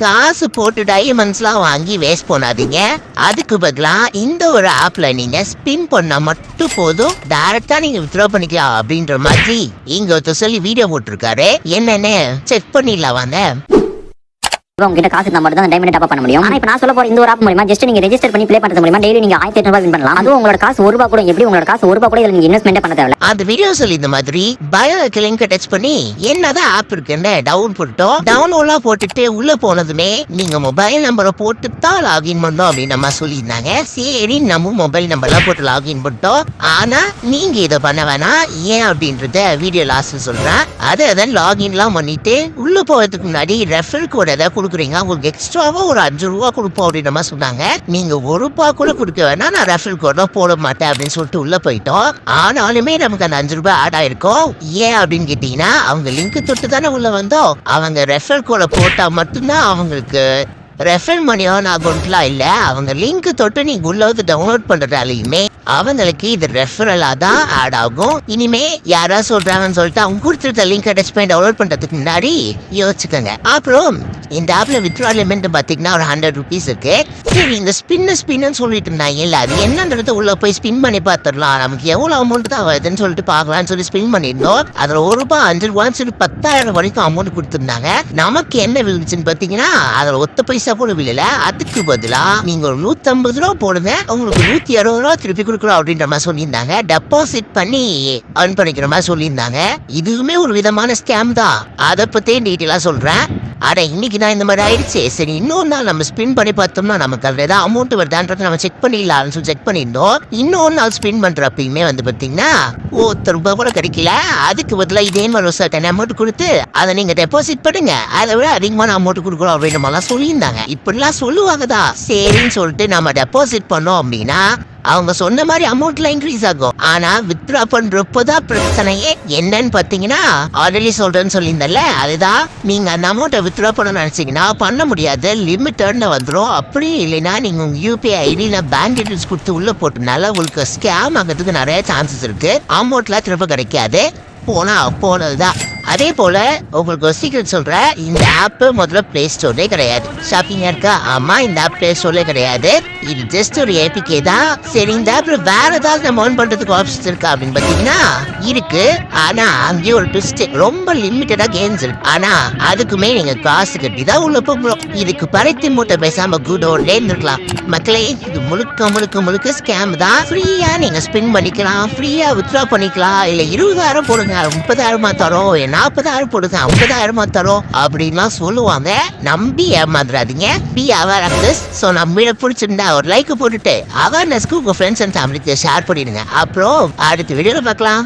காசு போட்டு டைமண்ட்ஸ்லாம் வாங்கி வேஸ்ட் பண்ணாதீங்க. அதுக்கு பதிலா இந்த ஒரு ஆப்ல நீங்க ஸ்பின் பண்ணா மட்டும் போதும், டைரக்டா நீங்க வித்ட்ரா பண்ணிக்கலாம் அப்படின்ற மாதிரி இங்க ஒருத்தர் சொல்லி வீடியோ போட்டிருக்காரு. என்னன்னு செக் பண்ணிடலாம் வாங்க. உங்ககிட்ட காசு இருந்தா மட்டும் தான் டைமண்ட் டாப் பண்ண முடியும். ஆனா இப்ப நான் சொல்ல போற இந்த ஒரு ஆப் மூலமா ஜஸ்ட் நீங்க ரெஜிஸ்டர் பண்ணி ப்ளே பண்றது மூலமா டெய்லி நீங்க 1800 ரூபாய் வின் பண்ணலாம். அதுவும் உங்களோட காசு ₹1 கூட எப்படி உங்களோட காசு ₹1 கூட இதுல நீங்க இன்வெஸ்ட்மென்ட் பண்ண தேவையில்ல. அந்த வீடியோ சொல்லி இந்த மாதிரி பயோக்கு லிங்க் டச் பண்ணி என்னதான் ஆப் இருக்குன்னு டவுன் போட்டோம். டவுன்லோட்லாம் போட்டுட்டு உள்ள போனதுமே நீங்க மொபைல் நம்பரை போட்டு தான் லாகின் பண்ணோம் அப்படின்னு நம்ம சொல்லியிருந்தாங்க. சரி நம்ம மொபைல் நம்பர்லாம் போட்டு லாகின் பண்ணிட்டோம். ஆனா நீங்க இதை பண்ண வேணாம். ஏன் அப்படின்றத வீடியோ லாஸ்ட்ல சொல்றேன். அதை லாகின்லாம் பண்ணிட்டு உள்ள போறதுக்கு முன்னாடி ரெஃபரல் கோட் ஏதாவது கொடுக்குறீங்க, உங்களுக்கு எக்ஸ்ட்ராவா ஒரு ₹5 கொடுப்போம் அப்படின்ற மாதிரி சொன்னாங்க. நீங்க ₹1 கூட கொடுக்க வேணா, நான் ரெஃபரல் கோட்லாம் போட மாட்டேன் அப்படின்னு சொல்லிட்டு உள்ள போயிட்டோம். ஆனாலுமே நமக்கு அந்த ₹5 ஆட் ஆயிருக்கும். ஏன் அப்படின்னு கேட்டீங்கன்னா அவங்க லிங்க் தொட்டு தானே உள்ள வந்தோம். அவங்க ரெஃபரல் கோட போட்டா மட்டும்தான் அவங்களுக்கு ரெஃபரல் மணி ஆன் ஆகும்லாம் இல்ல. அவங்க லிங்க் தொட்டு நீங்க உள்ள வந்து டவுன்லோட் பண்றதாலையுமே அவங்களுக்கு இது ரெஃபரலா தான் ஆட் ஆகும். இனிமே யாராவது சொல்றாங்கன்னு சொல்லிட்டு அவங்க கொடுத்துருக்க லிங்க் டச் பண்ணி டவுன்லோட் பண்றதுக்கு முன்னாடி யோசிச்சுக்கோங்க. அப்புறம் இந்த ஆப்ல வித்ட்ரா லிமிட் பாத்தீங்கன்னா ஒரு ₹100 இருக்கு. சரி இந்த ஸ்பின்னு சொல்லிட்டு இருந்தாங்க இல்ல, அது என்னன்றது உள்ள போய் ஸ்பின் பண்ணி பார்த்துடலாம், நமக்கு எவ்வளவு அமௌண்ட் தான் வருதுன்னு சொல்லிட்டு பாக்கலாம்னு சொல்லி ஸ்பின் பண்ணிருந்தோம். அதுல ₹1 ₹5 சொல்லி 10,000 வரைக்கும் அமௌண்ட் கொடுத்துருந்தாங்க. நமக்கு என்ன விழுந்துச்சுன்னு பாத்தீங்கன்னா அதுல ஒத்த பைசா போட விழல. அதுக்கு பதிலா நீங்க ஒரு ₹150 போடுங்க, உங்களுக்கு ₹160 திருப்பி கொடுக்குறோம் அப்படின்ற மாதிரி சொல்லியிருந்தாங்க. டெபாசிட் பண்ணி அர்ன் பண்ணிக்கிற மாதிரி சொல்லியிருந்தாங்க. இதுவுமே ஒரு விதமான ஸ்கேம் தான். அதை பத்தி டீட்டெயிலா சொல்றேன். ஆனா இன்னைக்கு தான் இந்த மாதிரி ஆயிடுச்சு. சரி இன்னொரு நாள் நம்ம ஸ்பின் பண்ணி பார்த்தோம்னா நமக்கு அதுல ஏதாவது அமௌண்ட் வருதான்றத நம்ம செக் பண்ணிடலாம்னு சொல்லி செக் பண்ணியிருந்தோம். இன்னொரு நாள் ஸ்பின் பண்றப்பயுமே பாத்தீங்கன்னா ₹1 கூட கிடைக்கல. அதுக்கு பதிலாக இதே மாதிரி ஒரு சர்டன் அமௌண்ட் கொடுத்து அதை நீங்க டெபாசிட் பண்ணுங்க, அதை விட அதிகமான அமௌண்ட் கொடுக்குறோம் அப்படின்ற மாதிரிலாம் சொல்லியிருந்தாங்க. இப்படிலாம் சொல்லுவாங்க தான். சரின்னு சொல்லிட்டு நம்ம டெபாசிட் பண்ணோம் அப்படின்னா அவங்க சொன்ன மாதிரி அமௌண்ட்ல இன்க்ரீஸ் ஆகும். ஆனா வித்ட்ரா பண்றப்பதான் பிரச்சனையே என்னன்னு பாத்தீங்கன்னா ஆல்ரெடி சொல்றேன்னு சொல்லியிருந்தல, அதுதான் நீங்க அந்த அமௌண்ட்டை வித்ட்ரா பண்ண நினைச்சீங்கன்னா பண்ண முடியாது, லிமிட்டட்னு வந்துடும். அப்படி இல்லைன்னா நீங்க உங்க யூபிஐ ஐடியில பேங்க் டீடைல்ஸ் கொடுத்து உள்ள போட்டனால உங்களுக்கு ஸ்கேம் ஆகிறதுக்கு நிறைய சான்சஸ் இருக்கு. அமௌண்ட்லாம் திரும்ப கிடைக்காது, போனதுதான். அதே போல உங்களுக்கு ஒரு சீக்கிரம் சொல்றேன், இந்த ஆப் முதல்ல பிளே ஸ்டோர்லே கிடையாது. ஷாப்பிங் இருக்கா? ஆமா, இந்த ஆப் பிளே ஸ்டோர்லே கிடையாது. இது ஜஸ்ட் ஒரு ஏபிகே தான். சரி இந்த ஆப்ல வேற ஏதாவது நம்ம ஆன் பண்றதுக்கு ஆப்ஷன்ஸ் இருக்கா அப்படின்னு பாத்தீங்கன்னா இருக்கு. ஆனா அங்கேயும் ஒரு ட்விஸ்ட், ரொம்ப லிமிட்டடா கேம்ஸ் இருக்கு. ஆனா அதுக்குமே நீங்க காசு கட்டி தான் உள்ள போகணும். இதுக்கு பறைத்தி மூட்டை பேசாம குடோன்ல இருந்திருக்கலாம். மக்களே இது முழுக்க ஸ்கேம் தான். ஃப்ரீயா நீங்க ஸ்பின் பண்ணிக்கலாம், ஃப்ரீயா வித்ட்ரா பண்ணிக்கலாம். இல்ல 20,000 போடுங்க 30,000 தரோம், 40,000 போடுங்க 50,000 தரோம் அப்படின்லாம் சொல்லுவாங்க. நம்பி ஏமாந்துடாதீங்க. Be aware of this. So நம்ம வீடியோ பிடிச்சிருந்தா ஒரு லைக் போட்டுட்டு அவேர்னஸ்க்கு உங்க ஃப்ரெண்ட்ஸ் அண்ட் ஃபேமிலிக்கு ஷேர் பண்ணிடுங்க. அப்புறம் அடுத்த வீடியோல பார்க்கலாம்.